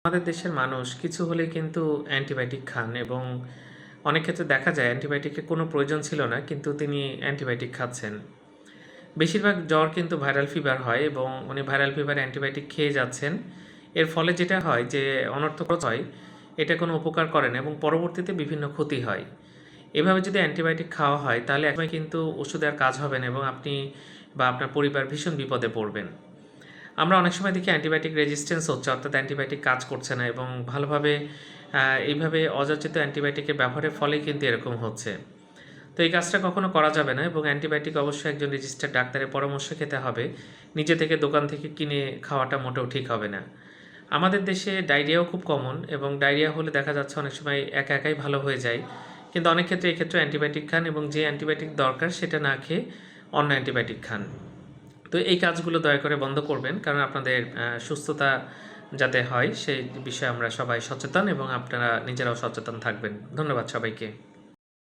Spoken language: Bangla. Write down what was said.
আমাদের দেশের মানুষ কিছু হলেই কিন্তু অ্যান্টিবায়োটিক খান এবং অনেক ক্ষেত্রে দেখা যায় অ্যান্টিবায়োটিকের কোনো প্রয়োজন ছিল না, কিন্তু তিনি অ্যান্টিবায়োটিক খাচ্ছেন। বেশিরভাগ জ্বর কিন্তু ভাইরাল ফিভার হয় এবং উনি ভাইরাল ফিভার অ্যান্টিবায়োটিক খেয়ে যাচ্ছেন। এর ফলে যেটা হয় যে অনর্থক খরচ হয়, এটা কোনো উপকার করে না এবং পরবর্তীতে বিভিন্ন ক্ষতি হয়। এভাবে যদি অ্যান্টিবায়োটিক খাওয়া হয় তাহলে একসময় কিন্তু ওষুধে আর কাজ হবে না এবং আপনি বা আপনার পরিবার ভীষণ বিপদে পড়বেন। আমরা অনেক সময় দেখি অ্যান্টিবায়োটিক রেজিস্ট্যান্স হচ্ছে, অর্থাৎ অ্যান্টিবায়োটিক কাজ করছে না এবং ভালোভাবে এইভাবে অযাচিত অ্যান্টিবায়োটিকের ব্যবহারের ফলেই কিন্তু এরকম হচ্ছে। তো এই কাজটা কখনো করা যাবে না এবং অ্যান্টিবায়োটিক অবশ্যই একজন রেজিস্টার্ড ডাক্তারের পরামর্শ খেতে হবে। নিজে থেকে দোকান থেকে কিনে খাওয়াটা মোটেও ঠিক হবে না। আমাদের দেশে ডায়রিয়াও খুব কমন এবং ডায়রিয়া হলে দেখা যাচ্ছে অনেক সময় একা একাই ভালো হয়ে যায়, কিন্তু অনেক ক্ষেত্রে এক্ষেত্রে অ্যান্টিবায়োটিক খান এবং যে অ্যান্টিবায়োটিক দরকার সেটা না খেয়ে অন্য অ্যান্টিবায়োটিক খান। তো এই কাজগুলো দয়া করে বন্ধ করবেন, কারণ আপনাদের সুস্থতা যাতে হয় সেই বিষয়ে আমরা সবাই সচেতন এবং আপনারা নিজেরাও সচেতন থাকবেন। ধন্যবাদ সবাইকে।